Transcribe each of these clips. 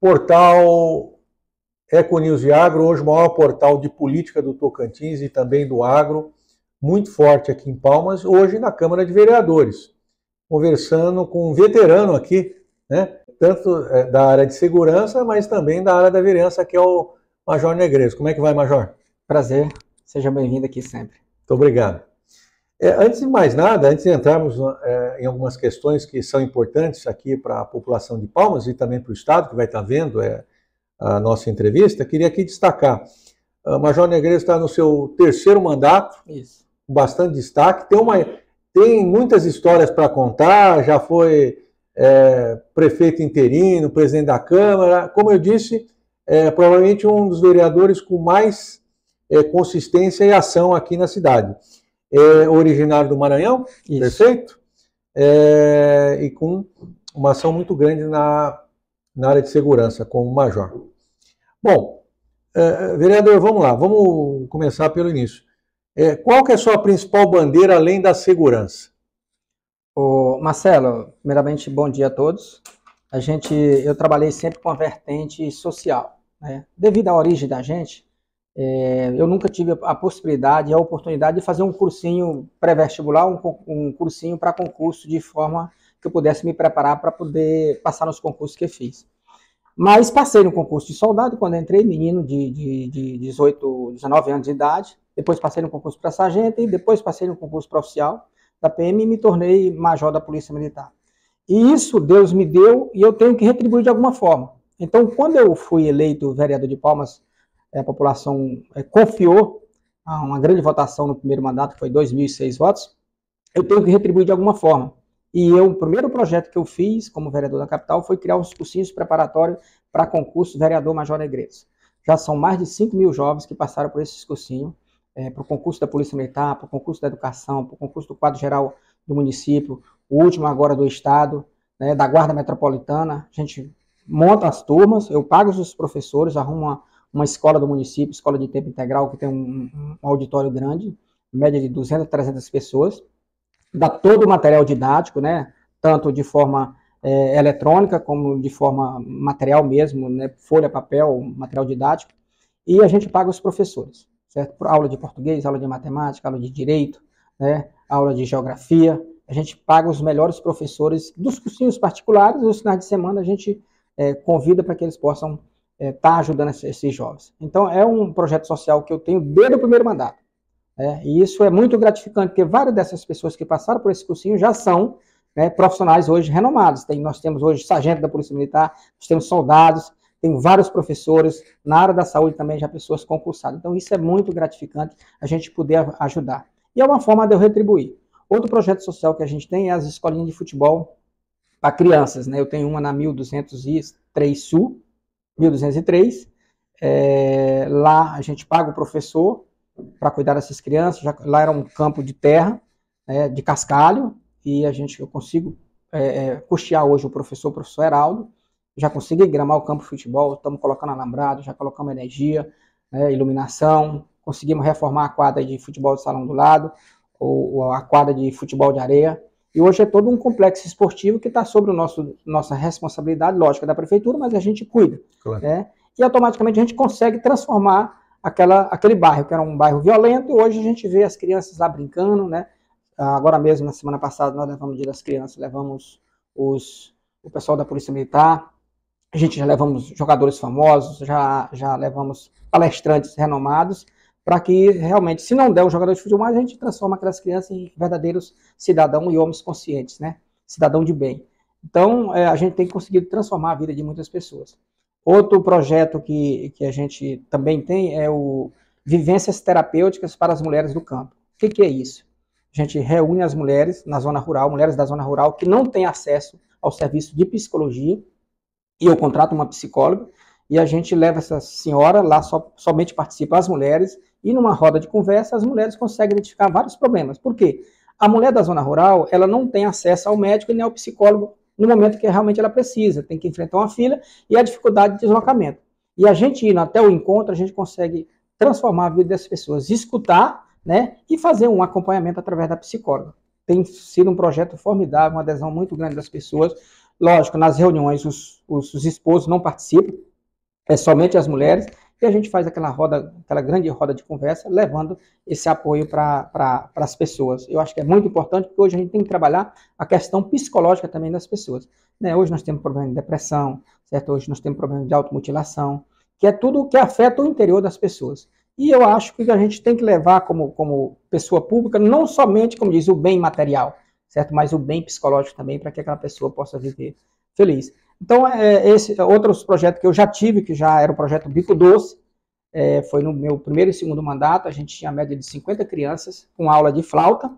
portal Econews e Agro, hoje o maior portal de política do Tocantins e também do agro, muito forte aqui em Palmas, hoje na Câmara de Vereadores, conversando com um veterano aqui, né, tanto da área de segurança, mas também da área da vereança, que é o Major Negreiros. Como é que vai, Major? Prazer, seja bem-vindo aqui sempre. Muito obrigado. Antes de mais nada, antes de entrarmos em algumas questões que são importantes aqui para a população de Palmas e também para o Estado, que vai estar vendo a nossa entrevista, queria aqui destacar, o Major Negreiros está no seu terceiro mandato, Isso. Com bastante destaque, tem muitas histórias para contar, já foi prefeito interino, presidente da Câmara, como eu disse, provavelmente um dos vereadores com mais consistência e ação aqui na cidade. Originário do Maranhão, Isso. Perfeito? E com uma ação muito grande na área de segurança, como major. Bom, vereador, vamos lá, vamos começar pelo início. Qual que é a sua principal bandeira além da segurança? Marcelo, primeiramente, bom dia a todos. Eu trabalhei sempre com a vertente social, né? Devido à origem da gente, eu nunca tive a possibilidade e a oportunidade de fazer um cursinho pré-vestibular, um cursinho para concurso, de forma que eu pudesse me preparar para poder passar nos concursos que eu fiz. Mas passei no concurso de soldado quando entrei, menino de 18, 19 anos de idade. Depois passei no concurso para sargento e depois passei no concurso para oficial da PM e me tornei major da Polícia Militar. E isso Deus me deu e eu tenho que retribuir de alguma forma. Então, quando eu fui eleito vereador de Palmas, a população confiou uma grande votação no primeiro mandato, que foi 2.006 votos, eu tenho que retribuir de alguma forma. E o primeiro projeto que eu fiz como vereador da capital foi criar uns cursinhos preparatórios para concurso vereador Major Negreiros. Já são mais de 5.000 jovens que passaram por esses cursinhos, para o concurso da Polícia Militar, para o concurso da Educação, para o concurso do Quadro Geral do município, o último agora do Estado, né, da Guarda Metropolitana. A gente monta as turmas, eu pago os professores, arrumo uma escola do município, escola de tempo integral, que tem um auditório grande, média de 200, 300 pessoas, dá todo o material didático, né, tanto de forma eletrônica, como de forma material mesmo, né, folha, papel, material didático, e a gente paga os professores, certo? Aula de português, aula de matemática, aula de direito, né, aula de geografia, a gente paga os melhores professores dos cursinhos particulares, e os finais de semana a gente convida para que eles possam estar ajudando esses jovens. Então, é um projeto social que eu tenho desde o primeiro mandato. E isso é muito gratificante, porque várias dessas pessoas que passaram por esse cursinho já são, né, profissionais hoje renomados. Nós temos hoje sargento da Polícia Militar, nós temos soldados, tem vários professores, na área da saúde também já pessoas concursadas. Então isso é muito gratificante, a gente poder ajudar. E é uma forma de eu retribuir. Outro projeto social que a gente tem é as escolinhas de futebol para crianças, né? Eu tenho uma na 1203 Sul, 1203, lá a gente paga o professor para cuidar dessas crianças. Lá era um campo de terra, de cascalho, e eu consigo custear hoje o professor Heraldo, já consegui gramar o campo de futebol, estamos colocando alambrado, já colocamos energia, iluminação, conseguimos reformar a quadra de futebol de salão do lado, ou a quadra de futebol de areia, e hoje é todo um complexo esportivo que está sobre nossa responsabilidade, lógica, da prefeitura, mas a gente cuida, claro, né? E automaticamente a gente consegue transformar aquele bairro, que era um bairro violento, e hoje a gente vê as crianças lá brincando, né? Agora mesmo, na semana passada, nós levamos o Dia das Crianças, levamos o pessoal da Polícia Militar, a gente já levamos jogadores famosos, já levamos palestrantes renomados, para que realmente, se não der um jogador de futebol, a gente transforma aquelas crianças em verdadeiros cidadãos e homens conscientes, né? Cidadão de bem. Então, a gente tem conseguido transformar a vida de muitas pessoas. Outro projeto que a gente também tem é o Vivências Terapêuticas para as Mulheres do Campo. O que é isso? A gente reúne as mulheres na zona rural, mulheres da zona rural que não têm acesso ao serviço de psicologia, e eu contrato uma psicóloga, e a gente leva essa senhora, lá somente participam as mulheres, e numa roda de conversa as mulheres conseguem identificar vários problemas. Por quê? A mulher da zona rural, ela não tem acesso ao médico e nem ao psicólogo no momento que realmente ela precisa, tem que enfrentar uma fila e a dificuldade de deslocamento. E a gente indo até o encontro, a gente consegue transformar a vida dessas pessoas, escutar, né, e fazer um acompanhamento através da psicóloga. Tem sido um projeto formidável, uma adesão muito grande das pessoas. Lógico, nas reuniões os esposos não participam, é somente as mulheres, e a gente faz aquela grande roda de conversa, levando esse apoio para as pessoas. Eu acho que é muito importante, porque hoje a gente tem que trabalhar a questão psicológica também das pessoas. Né? Hoje nós temos problema de depressão, certo? Hoje nós temos problema de automutilação, que é tudo que afeta o interior das pessoas. E eu acho que a gente tem que levar como pessoa pública, não somente, como diz, o bem material, certo? Mas o bem psicológico também, para que aquela pessoa possa viver feliz. Então, outros projetos que eu já tive, que já era o projeto Bico Doce, foi no meu primeiro e segundo mandato, a gente tinha a média de 50 crianças com aula de flauta,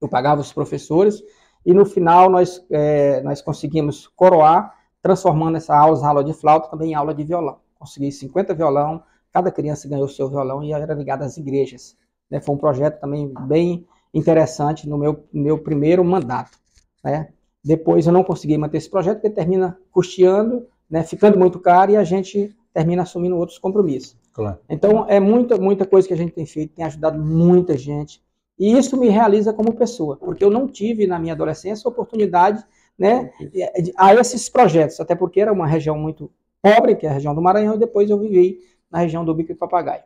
eu pagava os professores, e no final nós conseguimos coroar, transformando essa aula de flauta também em aula de violão. Consegui 50 violão, cada criança ganhou seu violão e era ligado às igrejas. Né? Foi um projeto também bem interessante no meu primeiro mandato. Né? Depois eu não consegui manter esse projeto, porque termina custeando, né, ficando muito caro, e a gente termina assumindo outros compromissos. Claro. Então, é muita coisa que a gente tem feito, tem ajudado muita gente, e isso me realiza como pessoa, porque eu não tive, na minha adolescência, oportunidade, né, a esses projetos, até porque era uma região muito pobre, que é a região do Maranhão, e depois eu vivi na região do Bico do Papagaio.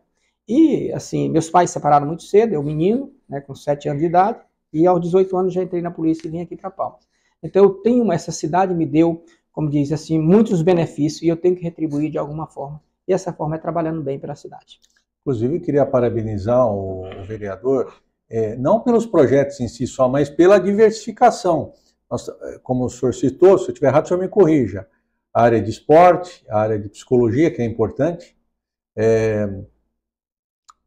E, assim, meus pais se separaram muito cedo, eu menino, né, com 7 anos de idade, e aos 18 anos já entrei na polícia e vim aqui para Palmas. Então, essa cidade me deu, como diz assim, muitos benefícios, e eu tenho que retribuir de alguma forma. E essa forma é trabalhando bem pela cidade. Inclusive, queria parabenizar o vereador, não pelos projetos em si só, mas pela diversificação. Como o senhor citou, se eu estiver errado, o senhor me corrija. A área de esporte, a área de psicologia, que é importante.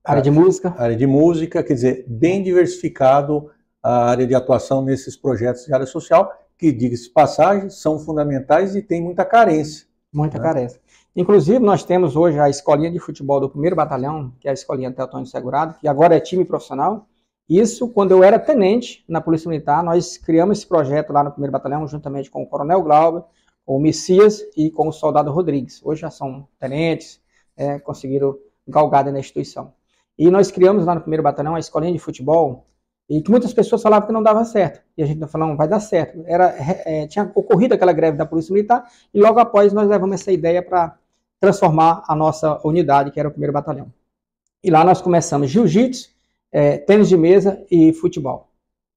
Área de música. Área de música, quer dizer, bem diversificado a área de atuação nesses projetos de área social, que, diga-se de passagem, são fundamentais e tem muita carência. Muita carência. Inclusive, nós temos hoje a escolinha de futebol do 1º Batalhão, que é a escolinha Teotônio Segurado, que agora é time profissional. Isso, quando eu era tenente na Polícia Militar, nós criamos esse projeto lá no 1º Batalhão, juntamente com o Coronel Glauber, com o Messias e com o Soldado Rodrigues. Hoje já são tenentes, conseguiram galgar na instituição. E nós criamos lá no 1º Batalhão a escolinha de futebol, e que muitas pessoas falavam que não dava certo. E a gente falou, não, vai dar certo. Tinha ocorrido aquela greve da Polícia Militar, e logo após nós levamos essa ideia para transformar a nossa unidade, que era o 1º Batalhão. E lá nós começamos jiu-jitsu, tênis de mesa e futebol,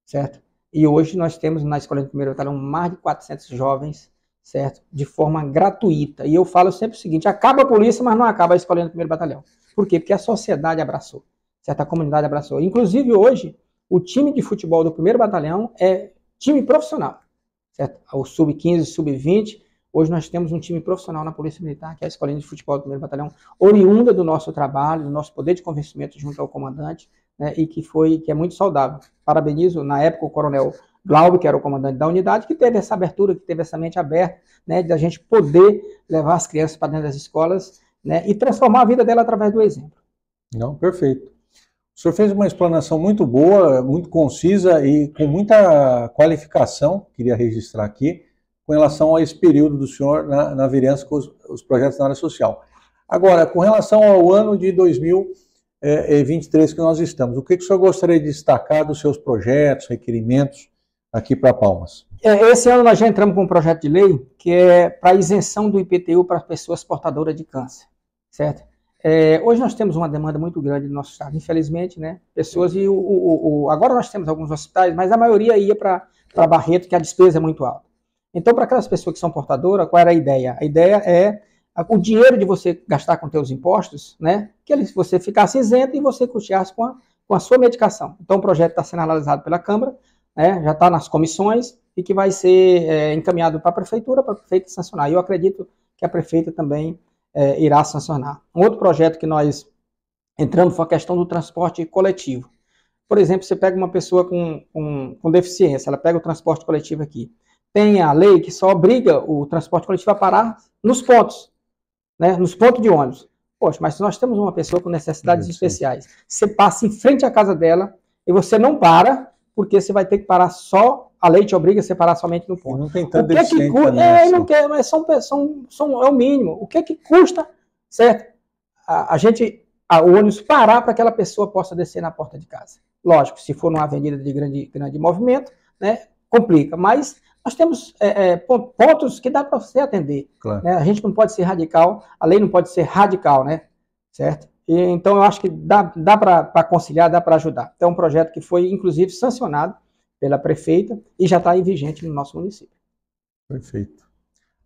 certo? E hoje nós temos na escolinha do 1º Batalhão mais de 400 jovens, certo? De forma gratuita. E eu falo sempre o seguinte, acaba a polícia, mas não acaba a escolinha do 1º Batalhão. Por quê? Porque a sociedade abraçou, certo? A comunidade abraçou. Inclusive hoje, o time de futebol do 1º Batalhão é time profissional, certo? O sub-15, sub-20, hoje nós temos um time profissional na Polícia Militar, que é a escolinha de futebol do 1º Batalhão, oriunda do nosso trabalho, do nosso poder de convencimento junto ao comandante, né, e que é muito saudável. Parabenizo, na época, o Coronel Glauber, que era o comandante da unidade, que teve essa abertura, que teve essa mente aberta, né, de a gente poder levar as crianças para dentro das escolas, né, e transformar a vida dela através do exemplo. Não, perfeito. O senhor fez uma explanação muito boa, muito concisa e com muita qualificação, queria registrar aqui, com relação a esse período do senhor na vereança com os projetos na área social. Agora, com relação ao ano de 2023 que nós estamos, o que o senhor gostaria de destacar dos seus projetos, requerimentos aqui para Palmas? Esse ano nós já entramos com um projeto de lei que é para isenção do IPTU para pessoas portadoras de câncer, certo? Hoje nós temos uma demanda muito grande no nosso estado, infelizmente, né? Pessoas agora nós temos alguns hospitais, mas a maioria ia para Barreto, que a despesa é muito alta. Então, para aquelas pessoas que são portadoras, qual era a ideia? A ideia é o dinheiro de você gastar com teus impostos, né? Que você ficasse isento e você custeasse com a sua medicação. Então, o projeto está sendo analisado pela Câmara, né? Já está nas comissões e que vai ser encaminhado para a prefeita sancionar. E eu acredito que a prefeita também irá sancionar. Um outro projeto que nós entramos foi a questão do transporte coletivo. Por exemplo, você pega uma pessoa com deficiência, ela pega o transporte coletivo aqui. Tem a lei que só obriga o transporte coletivo a parar nos pontos, né, nos pontos de ônibus. Poxa, mas se nós temos uma pessoa com necessidades especiais, você passa em frente à casa dela e você não para, porque você vai ter que parar a lei te obriga a separar somente no ponto. Não tem tanto deficiente também, não quer, mas é o mínimo. O que custa, certo? O ônibus parar para aquela pessoa possa descer na porta de casa. Lógico, se for numa avenida de grande movimento, né, complica, mas nós temos pontos que dá para você atender. Claro. Né? A gente não pode ser radical, a lei não pode ser radical, né? Certo? E, então, eu acho que dá para conciliar, dá para ajudar. Então, é um projeto que foi, inclusive, sancionado pela prefeita e já está aí vigente no nosso município. Perfeito.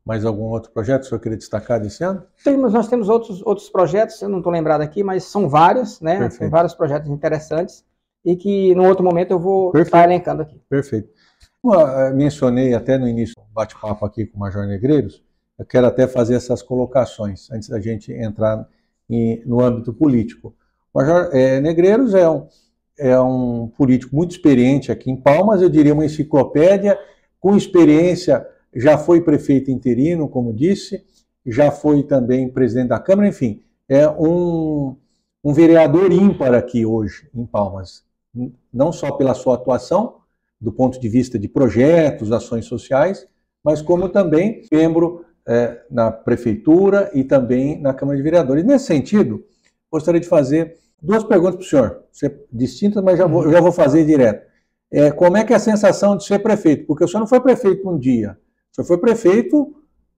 Mais algum outro projeto que o senhor queria destacar desse ano? Nós temos outros projetos, eu não estou lembrado aqui, mas são vários, né? Perfeito. Tem vários projetos interessantes e que, no outro momento, eu vou estar elencando aqui. Perfeito. Eu mencionei até no início do bate-papo aqui com o Major Negreiros, eu quero até fazer essas colocações, antes da gente entrar no âmbito político. O Major Negreiros é um político muito experiente aqui em Palmas, eu diria uma enciclopédia, com experiência, já foi prefeito interino, como disse, já foi também presidente da Câmara, enfim, é um vereador ímpar aqui hoje em Palmas, não só pela sua atuação, do ponto de vista de projetos, ações sociais, mas como também membro na Prefeitura e também na Câmara de Vereadores. Nesse sentido, gostaria de fazer duas perguntas para o senhor, distintas, mas eu já vou fazer direto. Como é que é a sensação de ser prefeito? Porque o senhor não foi prefeito um dia, o senhor foi prefeito,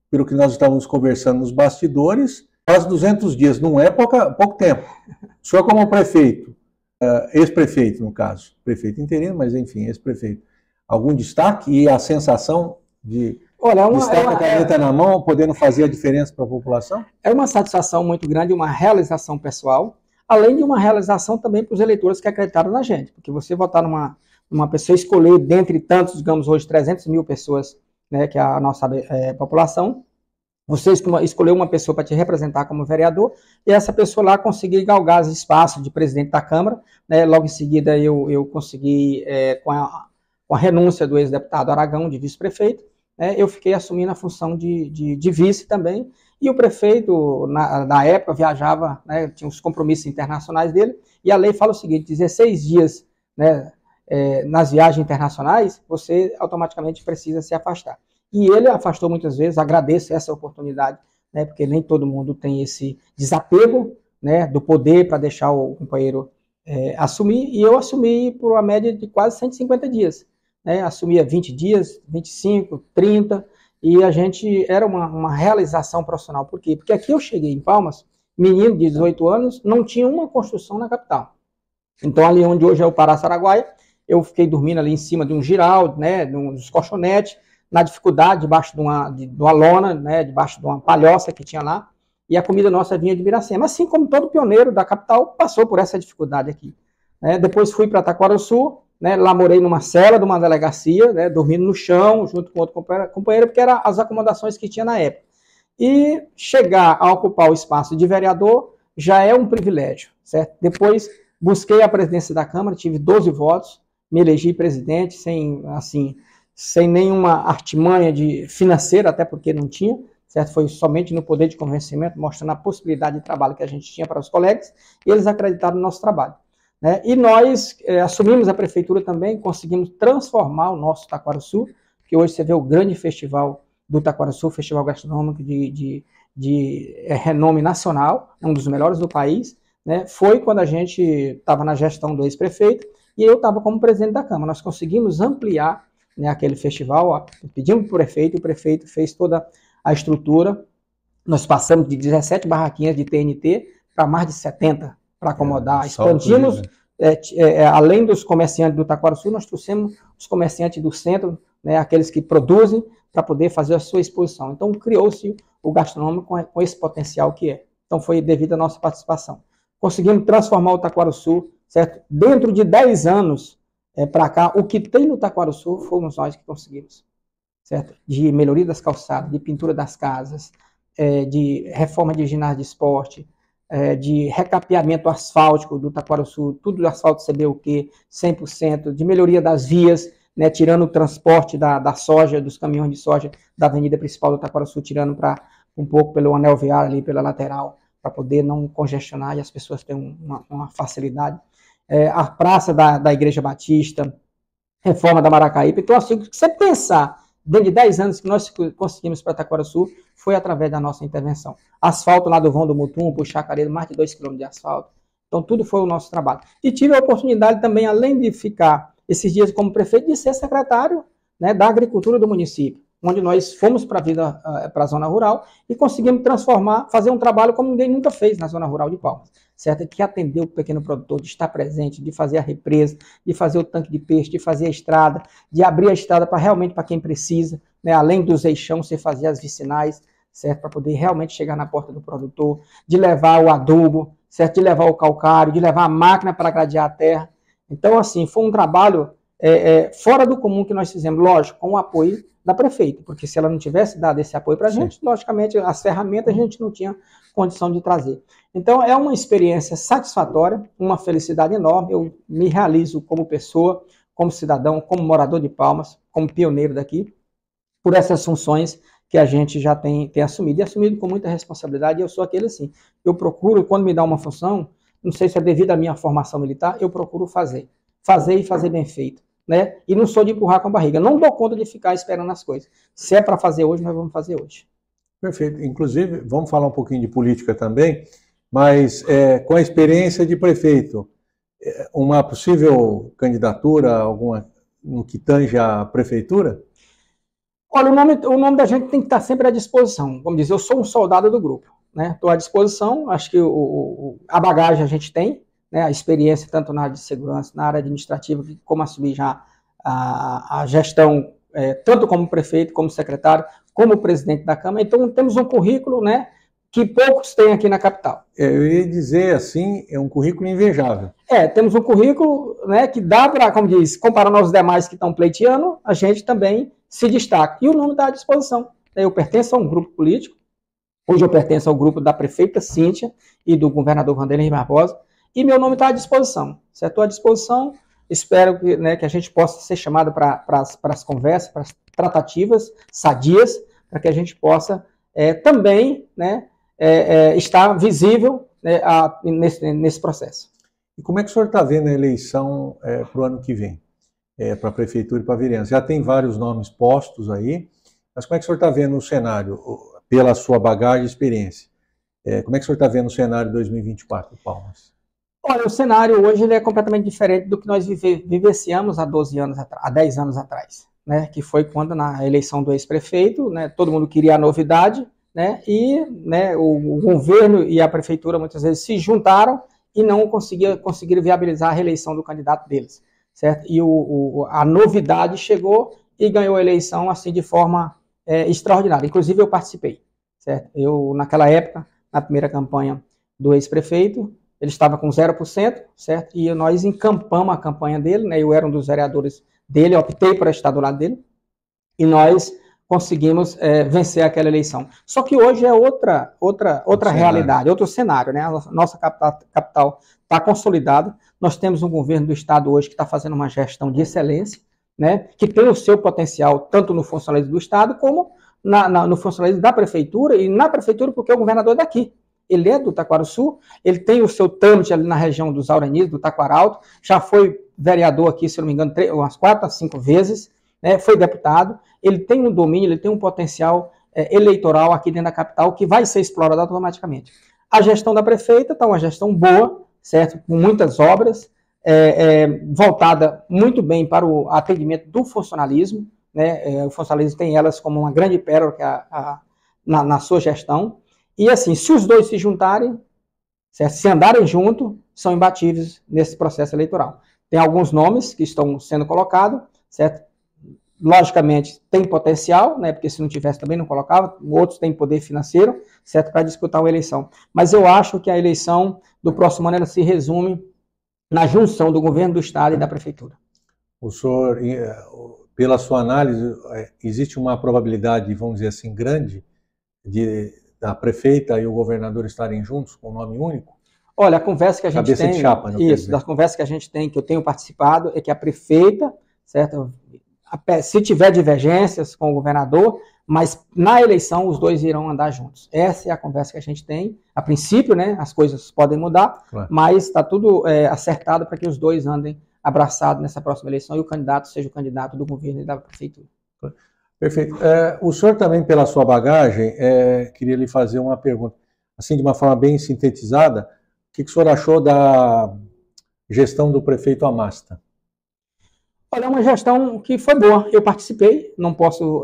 pelo que nós estávamos conversando nos bastidores, quase 200 dias, não é pouco tempo. O senhor como prefeito, ex-prefeito no caso, prefeito interino, mas enfim, ex-prefeito, algum destaque e a sensação de estar com a caneta na mão, podendo fazer a diferença para a população? É uma satisfação muito grande, uma realização pessoal, além de uma realização também para os eleitores que acreditaram na gente, porque você votar numa pessoa, escolher dentre tantos, digamos hoje 300 mil pessoas, né, que é a nossa população, você escolheu uma pessoa para te representar como vereador, e essa pessoa lá conseguir galgar esse espaço de presidente da Câmara, né, logo em seguida eu consegui, com a renúncia do ex-deputado Aragão, de vice-prefeito, né, eu fiquei assumindo a função de vice também, e o prefeito, na época, viajava, né, tinha os compromissos internacionais dele, e a lei fala o seguinte, 16 dias, né, nas viagens internacionais, você automaticamente precisa se afastar. E ele afastou muitas vezes, agradeço essa oportunidade, né, porque nem todo mundo tem esse desapego, né, do poder para deixar o companheiro assumir, e eu assumi por uma média de quase 150 dias. Né, assumia 20 dias, 25, 30, e a gente era uma realização profissional. Por quê? Porque aqui eu cheguei em Palmas, menino de 18 anos, não tinha uma construção na capital. Então ali onde hoje é o Pará-Saraguaia, eu fiquei dormindo ali em cima de um giral, né, dos colchonetes, na dificuldade, debaixo de uma lona, né, debaixo de uma palhoça que tinha lá, e a comida nossa vinha de Biracema. Assim como todo pioneiro da capital passou por essa dificuldade aqui. Né? Depois fui para Taquaraçu, né, lá morei numa cela de uma delegacia, né, dormindo no chão, junto com outro companheiro, porque eram as acomodações que tinha na época. E chegar a ocupar o espaço de vereador já é um privilégio, certo? Depois busquei a presidência da Câmara, tive 12 votos, me elegi presidente sem nenhuma artimanha financeira, até porque não tinha, certo? Foi somente no poder de convencimento, mostrando a possibilidade de trabalho que a gente tinha para os colegas, e eles acreditaram no nosso trabalho. Né? E nós assumimos a prefeitura também, conseguimos transformar o nosso Taquaraçu, que hoje você vê o grande festival do Taquaraçu, festival gastronômico de renome nacional, um dos melhores do país, né? Foi quando a gente estava na gestão do ex-prefeito, e eu estava como presidente da Câmara. Nós conseguimos ampliar, né, aquele festival, pedimos para o prefeito fez toda a estrutura, nós passamos de 17 barraquinhas de TNT para mais de 70 para acomodar, expandimos, além dos comerciantes do Taquaraçu, nós trouxemos os comerciantes do centro, né, aqueles que produzem, para poder fazer a sua exposição. Então criou-se o gastronômico com esse potencial que é. Então foi devido à nossa participação. Conseguimos transformar o Taquaraçu, certo? Dentro de 10 anos para cá, o que tem no Taquaraçu fomos nós que conseguimos, certo? De melhoria das calçadas, de pintura das casas, de reforma de ginásio de esporte, de recapeamento asfáltico do Taquaraçu, tudo asfalto CBUQ, 100%, de melhoria das vias, né, tirando o transporte da soja, dos caminhões de soja da avenida principal do Taquaraçu, tirando para um pouco pelo anel viário ali, pela lateral, para poder não congestionar e as pessoas terem uma facilidade. A praça da Igreja Batista, reforma da Maracaípa. Então, assim, se você pensar, dentro de 10 anos que nós conseguimos para Taquaraçu, foi através da nossa intervenção. Asfalto lá do Vão do Mutum, para o Chacareiro, mais de 2 km de asfalto. Então, tudo foi o nosso trabalho. E tive a oportunidade também, além de ficar esses dias como prefeito, de ser secretário né, da agricultura do município, onde nós fomos para a zona rural e conseguimos transformar, fazer um trabalho como ninguém nunca fez na zona rural de Palmas, certo? Que atender o pequeno produtor, de estar presente, de fazer a represa, de fazer o tanque de peixe, de fazer a estrada, de abrir a estrada para realmente para quem precisa, né? Além dos eixão, você fazer as vicinais, certo? Para poder realmente chegar na porta do produtor, de levar o adubo, certo? De levar o calcário, de levar a máquina para gradear a terra. Então, assim, foi um trabalho fora do comum que nós fizemos, lógico, com o apoio da prefeita, porque se ela não tivesse dado esse apoio para a gente, logicamente, as ferramentas a gente não tinha condição de trazer. Então, é uma experiência satisfatória, uma felicidade enorme, eu me realizo como pessoa, como cidadão, como morador de Palmas, como pioneiro daqui, por essas funções que a gente já tem assumido, e assumido com muita responsabilidade. Eu sou aquele assim, eu procuro, quando me dá uma função, não sei se é devido à minha formação militar, eu procuro fazer e fazer bem feito, né? E não sou de empurrar com a barriga, não dou conta de ficar esperando as coisas. Se é para fazer hoje, nós vamos fazer hoje. Perfeito. Inclusive, vamos falar um pouquinho de política também, mas com a experiência de prefeito, uma possível candidatura, alguma no que tange a prefeitura? Olha, o nome da gente tem que estar sempre à disposição. Como diz, eu sou um soldado do grupo, né? Estou à disposição, acho que a bagagem a gente tem, né? A experiência tanto na área de segurança, na área administrativa, como assumir já a gestão, tanto como prefeito, como secretário, como presidente da Câmara. Então, temos um currículo, né, que poucos têm aqui na capital. Eu ia dizer assim, é um currículo invejável. Temos um currículo, né, que dá para, como diz, comparando aos demais que estão pleiteando, a gente também se destaca. E o nome está à disposição. Eu pertenço a um grupo político, hoje eu pertenço ao grupo da prefeita Cíntia e do governador Wanderlei Barbosa, e meu nome está à disposição. Certo? Estou à disposição, espero que, né, que a gente possa ser chamado para as conversas, para as tratativas sadias, para que a gente possa também, né, estar visível, né, nesse processo. E como é que o senhor está vendo a eleição para o ano que vem? Para a prefeitura e para a vereança? Já tem vários nomes postos aí, mas como é que o senhor está vendo o cenário, pela sua bagagem e experiência? Como é que o senhor está vendo o cenário de 2024, Palmas? Olha, o cenário hoje ele é completamente diferente do que nós vivenciamos há 10 anos atrás, né? Que foi quando na eleição do ex-prefeito, né, todo mundo queria a novidade, né? E, né, o governo e a prefeitura muitas vezes se juntaram e não conseguiram viabilizar a reeleição do candidato deles, certo? E a novidade chegou e ganhou a eleição assim de forma extraordinária. Inclusive eu participei, certo? Eu naquela época, na primeira campanha do ex-prefeito, ele estava com 0%, certo? E nós encampamos a campanha dele, né? Eu era um dos vereadores dele, optei por estar do lado dele, e nós conseguimos vencer aquela eleição. Só que hoje é outra realidade, outro cenário, né? A nossa capital está consolidada, nós temos um governo do estado hoje que está fazendo uma gestão de excelência, né? Que tem o seu potencial tanto no funcionalismo do estado como no funcionalismo da prefeitura, e na prefeitura porque o governador é daqui. Ele é do Taquaraçu, ele tem o seu trâmite ali na região dos Auranis, do Taquaralto, já foi vereador aqui, se não me engano, umas 4 a 5 vezes, né, foi deputado, ele tem um domínio, ele tem um potencial eleitoral aqui dentro da capital que vai ser explorado automaticamente. A gestão da prefeita está uma gestão boa, certo? Com muitas obras, voltada muito bem para o atendimento do funcionalismo, né? O funcionalismo tem elas como uma grande pérola na sua gestão. E assim, se os dois se juntarem, certo? Se andarem junto, são imbatíveis nesse processo eleitoral. Tem alguns nomes que estão sendo colocados, certo? Logicamente, tem potencial, né? Porque se não tivesse também não colocava, outros têm poder financeiro, certo? Para disputar uma eleição. Mas eu acho que a eleição do próximo ano ela se resume na junção do governo do estado e da prefeitura. O senhor, pela sua análise, existe uma probabilidade, vamos dizer assim, grande da prefeita e o governador estarem juntos com um nome único? Olha, a conversa que a gente Cabeça tem... de chapa, não isso, da conversa que a gente tem, que eu tenho participado, é que a prefeita, certo? Se tiver divergências com o governador, mas na eleição os dois irão andar juntos. Essa é a conversa que a gente tem. A princípio, né, as coisas podem mudar, claro, mas está tudo acertado para que os dois andem abraçados nessa próxima eleição e o candidato seja o candidato do governo e da prefeitura. Perfeito. O senhor também, pela sua bagagem, queria lhe fazer uma pergunta, assim, de uma forma bem sintetizada, o que o senhor achou da gestão do prefeito Amasta? Olha, é uma gestão que foi boa. Eu participei, não posso,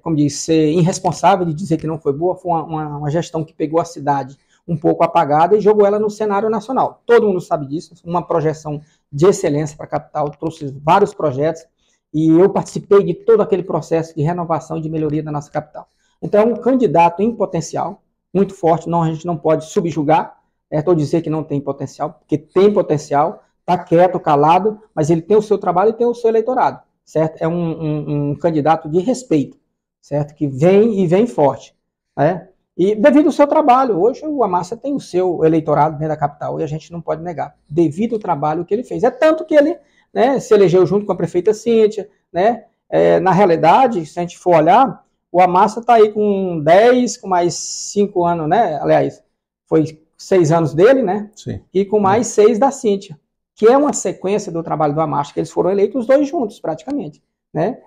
como diz, ser irresponsável de dizer que não foi boa. Foi uma gestão que pegou a cidade um pouco apagada e jogou ela no cenário nacional. Todo mundo sabe disso. Uma projeção de excelência para a capital, trouxe vários projetos e eu participei de todo aquele processo de renovação e de melhoria da nossa capital. Então, é um candidato em potencial, muito forte. Não, a gente não pode subjugar, ou dizer que não tem potencial, porque tem potencial. Está quieto, calado, mas ele tem o seu trabalho e tem o seu eleitorado, certo? É um candidato de respeito, certo? Que vem e vem forte, né? E devido ao seu trabalho, hoje o Amácia tem o seu eleitorado dentro da capital e a gente não pode negar, devido ao trabalho que ele fez. É tanto que ele, né, se elegeu junto com a prefeita Cíntia, né? Na realidade, se a gente for olhar, o Amácia está aí com 10, com mais 5 anos, né? Aliás, foi 6 anos dele, né? Sim. E com mais 6 da Cíntia, que é uma sequência do trabalho do Amácia, que eles foram eleitos os dois juntos, praticamente. Né?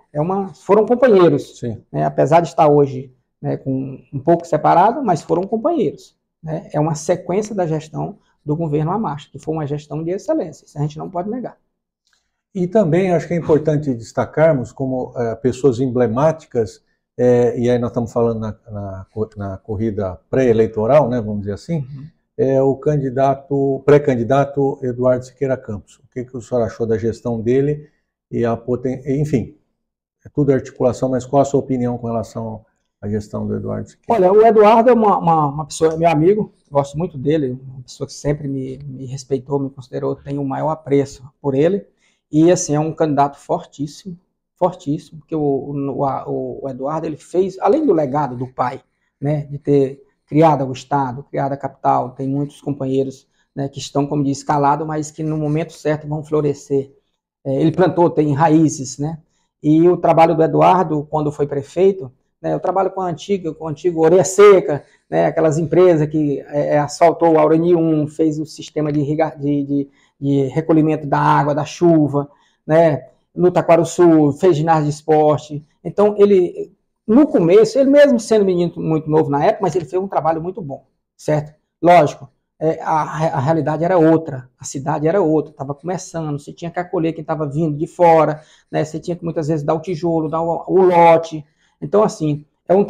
Foram companheiros, né? Apesar de estar hoje, né, com um pouco separado, mas foram companheiros. Né? É uma sequência da gestão do governo Amácia, que foi uma gestão de excelência, isso a gente não pode negar. E também acho que é importante destacarmos como pessoas emblemáticas, e aí nós estamos falando na corrida pré-eleitoral, né, vamos dizer assim, é o pré-candidato Eduardo Siqueira Campos. O que o senhor achou da gestão dele e enfim, é tudo articulação, mas qual a sua opinião com relação à gestão do Eduardo Siqueira? Olha, o Eduardo é uma pessoa, meu amigo, gosto muito dele, uma pessoa que sempre me respeitou, me considerou, tenho o maior apreço por ele, e assim, é um candidato fortíssimo, fortíssimo, porque o Eduardo, ele fez, além do legado do pai, né, de ter criada o Estado, criada a capital, tem muitos companheiros, né, que estão, como diz, calados, mas que no momento certo vão florescer. Ele plantou, tem raízes, né? E o trabalho do Eduardo, quando foi prefeito, né, eu trabalho com o antigo Orelha Seca, né, aquelas empresas que asfaltou o Aureni 1, fez o sistema de recolhimento da água, da chuva, né, no Taquaruçu, fez ginásio de esporte. Então, ele... No começo, ele mesmo sendo menino muito novo na época, mas ele fez um trabalho muito bom, certo? Lógico, a realidade era outra, a cidade era outra, estava começando, você tinha que acolher quem estava vindo de fora, né? Você tinha que muitas vezes dar o tijolo, dar o lote. Então, assim, foi um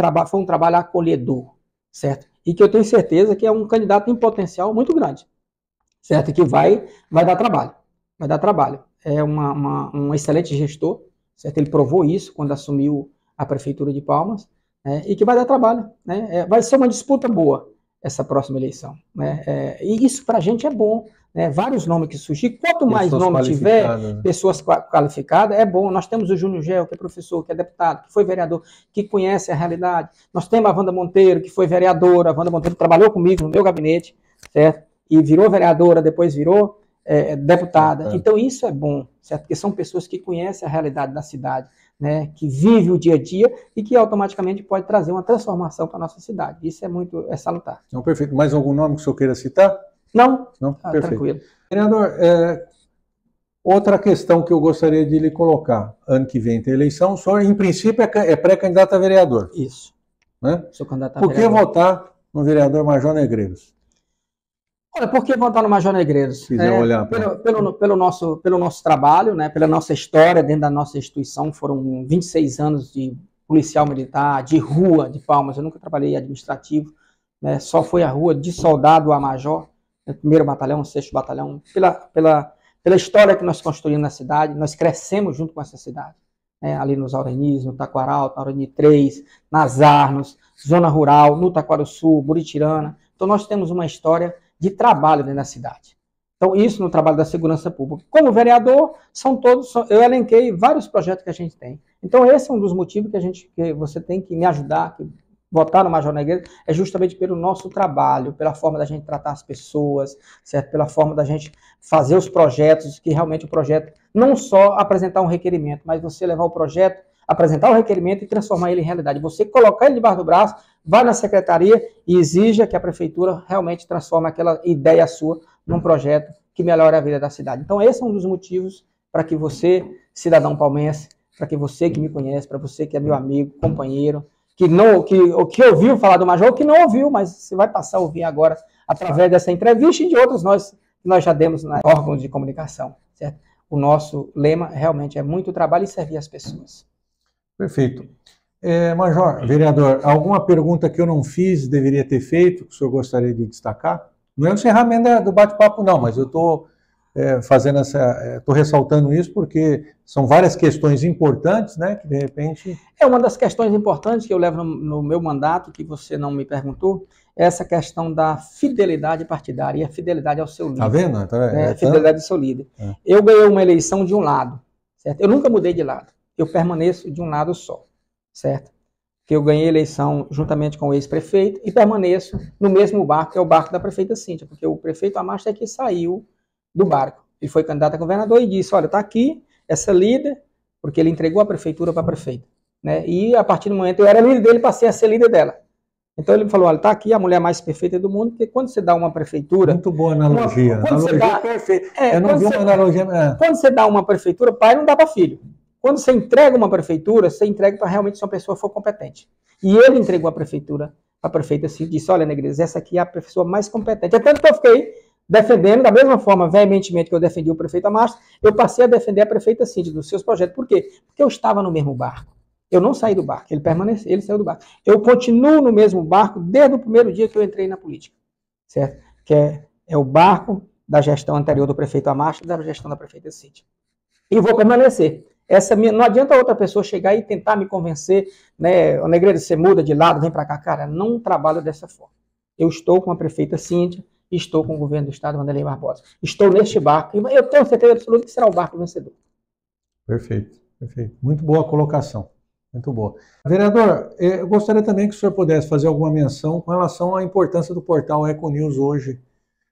trabalho acolhedor, certo? E que eu tenho certeza que é um candidato em potencial muito grande, certo? Que vai dar trabalho, vai dar trabalho. É um excelente gestor, certo? Ele provou isso quando assumiu a Prefeitura de Palmas, né, e que vai dar trabalho. Né, vai ser uma disputa boa essa próxima eleição. Né, e isso para a gente é bom. Né, vários nomes que surgirem, quanto mais nome tiver, pessoas qualificadas, é bom. Nós temos o Júnior Gel, que é professor, que é deputado, que foi vereador, que conhece a realidade. Nós temos a Wanda Monteiro, que foi vereadora. A Wanda Monteiro trabalhou comigo no meu gabinete, certo? E virou vereadora, depois virou deputada. Então isso é bom, certo? Porque são pessoas que conhecem a realidade da cidade, né, que vive o dia a dia e que automaticamente pode trazer uma transformação para a nossa cidade. Isso é muito salutar. Então, perfeito. Mais algum nome que o senhor queira citar? Não? Perfeito. Tranquilo. Vereador, outra questão que eu gostaria de lhe colocar. Ano que vem tem eleição, o senhor, em princípio, é pré-candidato a vereador. Isso. Né? Sou candidato a vereador. Por que votar no vereador Major Negreiros? Olha, por que votar no Major Negreiros? Se quiser olhar pelo nosso trabalho, né, pela nossa história dentro da nossa instituição, foram 26 anos de policial militar, de rua de Palmas, eu nunca trabalhei administrativo, né, só foi a rua de soldado a major, né, 1º batalhão, 6º batalhão, pela história que nós construímos na cidade, nós crescemos junto com essa cidade, né, ali nos Aurenis, no Taquaral, no Aureni 3, nas Arnos, zona rural, no Taquaruçu, Buritirana, então nós temos uma história de trabalho dentro da cidade. Então, isso no trabalho da segurança pública. Como vereador, eu elenquei vários projetos que a gente tem. Então, esse é um dos motivos que você tem que me ajudar, votar no Major Negreiros, é justamente pelo nosso trabalho, pela forma da gente tratar as pessoas, certo? Pela forma da gente fazer os projetos, que realmente o projeto, não só apresentar um requerimento, mas você levar o projeto, apresentar o requerimento e transformar ele em realidade. Você colocar ele debaixo do braço, vai na secretaria e exija que a prefeitura realmente transforme aquela ideia sua num projeto que melhore a vida da cidade. Então, esse é um dos motivos para que você, cidadão palmense, para que você que me conhece, para você que é meu amigo, companheiro, que ouviu falar do Major, ou que não ouviu, mas você vai passar a ouvir agora através dessa entrevista e de outros nós já demos nos órgãos de comunicação, certo? o nosso lema realmente é muito trabalho e servir as pessoas. Perfeito. Major, vereador, alguma pergunta que eu não fiz, deveria ter feito, que o senhor gostaria de destacar? Não é o encerramento do bate-papo, não, mas eu estou estou ressaltando isso porque são várias questões importantes, né, que de repente... Uma das questões importantes que eu levo no meu mandato, que você não me perguntou, é essa questão da fidelidade partidária e a fidelidade ao seu líder. Tá vendo? A fidelidade ao seu líder. Eu ganhei uma eleição de um lado, certo? Eu nunca mudei de lado. Eu permaneço de um lado só, certo? Porque eu ganhei a eleição juntamente com o ex-prefeito e permaneço no mesmo barco, que é o barco da prefeita Cíntia, porque o prefeito Amastro é que saiu do barco. Ele foi candidato a governador e disse, olha, está aqui essa líder, porque ele entregou a prefeitura para a prefeita. Né? E a partir do momento, eu era líder dele, passei a ser líder dela. Então ele falou, olha, está aqui a mulher mais perfeita do mundo, porque quando você dá uma prefeitura... Muito boa analogia. Analogia perfeita. Eu não vi uma analogia... Quando você dá uma prefeitura, pai não dá para filho. Quando você entrega uma prefeitura, você entrega para realmente se uma pessoa for competente. E ele entregou a prefeitura, a prefeita assim, disse, olha, Negreiros, essa aqui é a pessoa mais competente. É tanto que eu fiquei defendendo, da mesma forma, veementemente que eu defendi o prefeito Amastro, eu passei a defender a prefeita Cíntia dos seus projetos. Por quê? Porque eu estava no mesmo barco. Eu não saí do barco, ele permaneceu, ele saiu do barco. Eu continuo no mesmo barco desde o primeiro dia que eu entrei na política, certo? Que é o barco da gestão anterior do prefeito Amastro e da gestão da prefeita Cíntia. E vou permanecer. Não adianta outra pessoa chegar e tentar me convencer, né? O Negreiros, você muda de lado, vem para cá. Cara, não trabalho dessa forma. Eu estou com a prefeita Cíntia, estou com o governo do Estado, Wanderlei Barbosa. Estou neste barco e eu tenho certeza absoluta que será o barco vencedor. Perfeito, perfeito. Muito boa colocação. Muito boa. Vereador, eu gostaria também que o senhor pudesse fazer alguma menção com relação à importância do portal Econews hoje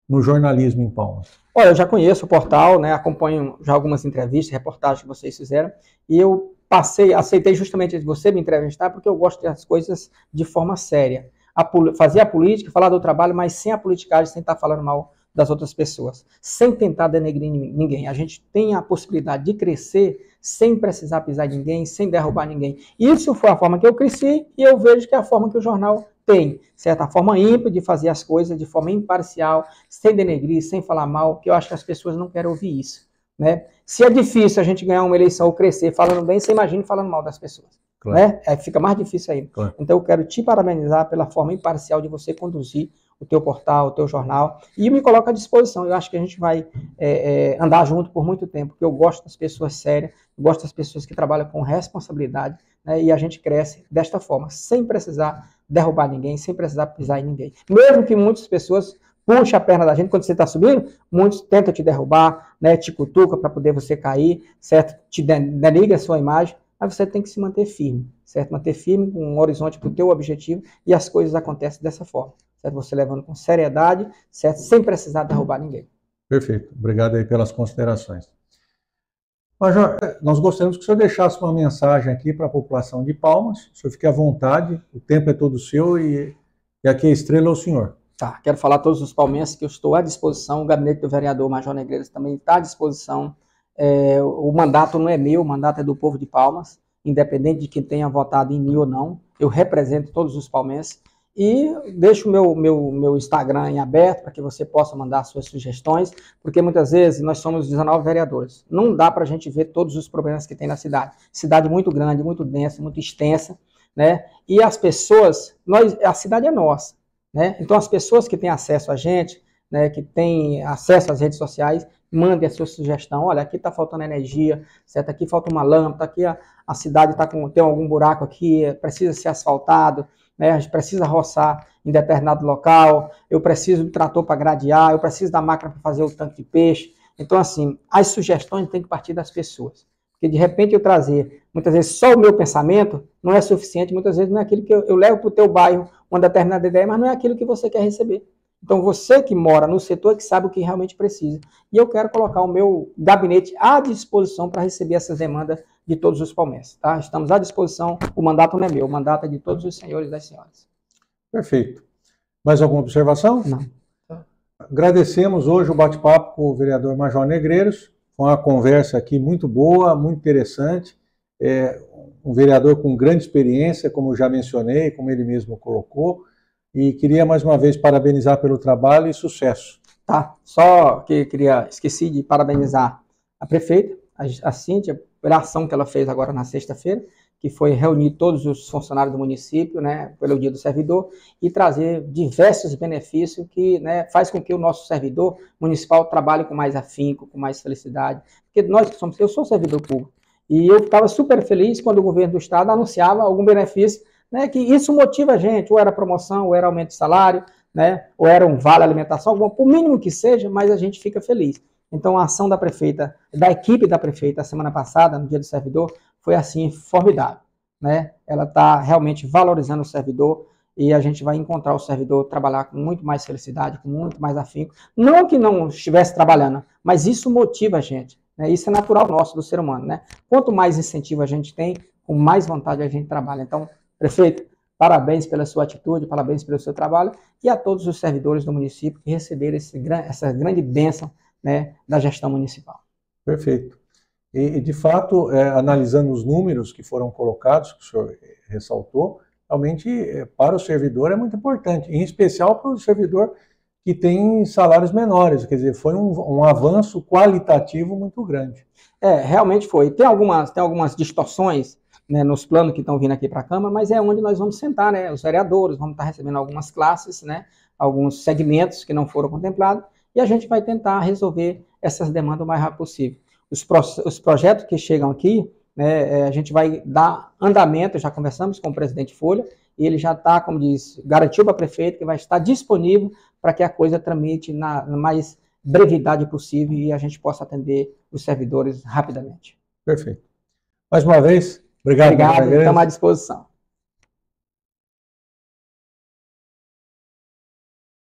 no jornalismo em Palmas. Olha, eu já conheço o portal, né, acompanho já algumas entrevistas, reportagens que vocês fizeram, e eu aceitei justamente você me entrevistar porque eu gosto das coisas de forma séria. Fazer a política, falar do trabalho, mas sem a politicagem, sem estar falando mal das outras pessoas, sem tentar denegrir ninguém. A gente tem a possibilidade de crescer sem precisar pisar em ninguém, sem derrubar ninguém. Isso foi a forma que eu cresci e eu vejo que é a forma que o jornal tem, certa forma ímpar de fazer as coisas de forma imparcial, sem denegrir, sem falar mal, que eu acho que as pessoas não querem ouvir isso. Né? Se é difícil a gente ganhar uma eleição ou crescer falando bem, você imagina falando mal das pessoas. Claro. Né? Fica mais difícil ainda. Claro. Então eu quero te parabenizar pela forma imparcial de você conduzir o teu portal, o teu jornal, e me coloca à disposição. Eu acho que a gente vai andar junto por muito tempo, porque eu gosto das pessoas sérias, gosto das pessoas que trabalham com responsabilidade, né, e a gente cresce desta forma, sem precisar derrubar ninguém, sem precisar pisar em ninguém. Mesmo que muitas pessoas puxem a perna da gente quando você está subindo, muitos tentam te derrubar, né, te cutucam para poder você cair, certo? Te denigra a sua imagem, mas você tem que se manter firme, certo? Manter firme com um horizonte para o teu objetivo e as coisas acontecem dessa forma. Certo? Você levando com seriedade, certo? Sem precisar derrubar ninguém. Perfeito. Obrigado aí pelas considerações. Major, nós gostaríamos que o senhor deixasse uma mensagem aqui para a população de Palmas. O senhor fique à vontade, o tempo é todo seu e aqui a estrela é o senhor. Tá, quero falar a todos os palmenses que eu estou à disposição, o gabinete do vereador Major Negreiros também está à disposição. O mandato não é meu, o mandato é do povo de Palmas, independente de quem tenha votado em mim ou não. Eu represento todos os palmenses. E deixo o meu Instagram em aberto para que você possa mandar suas sugestões, porque muitas vezes nós somos 19 vereadores. Não dá para a gente ver todos os problemas que tem na cidade. Cidade muito grande, muito densa, muito extensa, né? E as pessoas, a cidade é nossa, né? Então as pessoas que têm acesso a gente, né, que têm acesso às redes sociais, mandem a sua sugestão. Olha, aqui está faltando energia, certo? Aqui falta uma lâmpada, aqui a cidade tem algum buraco aqui, precisa ser asfaltado. Né, a gente precisa roçar em determinado local, eu preciso do trator para gradear, eu preciso da máquina para fazer o tanque de peixe. Então, assim, as sugestões têm que partir das pessoas. Porque, de repente, eu trazer, muitas vezes, só o meu pensamento não é suficiente, muitas vezes não é aquilo que eu levo para o teu bairro uma determinada ideia, mas não é aquilo que você quer receber. Então, você que mora no setor é que sabe o que realmente precisa. E eu quero colocar o meu gabinete à disposição para receber essas demandas de todos os palmenses. Tá? Estamos à disposição, o mandato não é meu, o mandato é de todos os senhores e das senhoras. Perfeito. Mais alguma observação? Não. Agradecemos hoje o bate-papo com o vereador Major Negreiros. Foi uma conversa aqui muito boa, muito interessante. Um vereador com grande experiência, como eu já mencionei, como ele mesmo colocou. E queria mais uma vez parabenizar pelo trabalho e sucesso. Tá, só que esqueci de parabenizar a prefeita, a Cíntia, pela ação que ela fez agora na sexta-feira, que foi reunir todos os funcionários do município, né, pelo Dia do Servidor, e trazer diversos benefícios que, né, faz com que o nosso servidor municipal trabalhe com mais afinco, com mais felicidade. Porque nós que somos, eu sou servidor público, e eu ficava super feliz quando o governo do estado anunciava algum benefício, né, que isso motiva a gente, ou era promoção, ou era aumento de salário, né, ou era um vale alimentação, por mínimo que seja, mas a gente fica feliz. Então, a ação da prefeita, da equipe da prefeita, a semana passada, no Dia do Servidor, foi assim, formidável, né? Ela está realmente valorizando o servidor e a gente vai encontrar o servidor trabalhar com muito mais felicidade, com muito mais afinco. Não que não estivesse trabalhando, mas isso motiva a gente, né? Isso é natural nosso, do ser humano, né? Quanto mais incentivo a gente tem, com mais vontade a gente trabalha. Então, prefeito, parabéns pela sua atitude, parabéns pelo seu trabalho e a todos os servidores do município que receberam essa grande bênção, né, da gestão municipal. Perfeito. E de fato, analisando os números que foram colocados, que o senhor ressaltou, realmente para o servidor é muito importante, em especial para o servidor que tem salários menores, quer dizer, foi um avanço qualitativo muito grande. Realmente foi. Tem algumas distorções, né, nos planos que estão vindo aqui para a Câmara, mas é onde nós vamos sentar, né, os vereadores, vamos estar recebendo algumas classes, né, alguns segmentos que não foram contemplados, e a gente vai tentar resolver essas demandas o mais rápido possível. Os projetos que chegam aqui, né, a gente vai dar andamento, já conversamos com o presidente Folha, e ele já está, como diz, garantiu para a prefeita que vai estar disponível para que a coisa tramite na mais brevidade possível e a gente possa atender os servidores rapidamente. Perfeito. Mais uma vez, obrigado. Obrigado, estamos à disposição.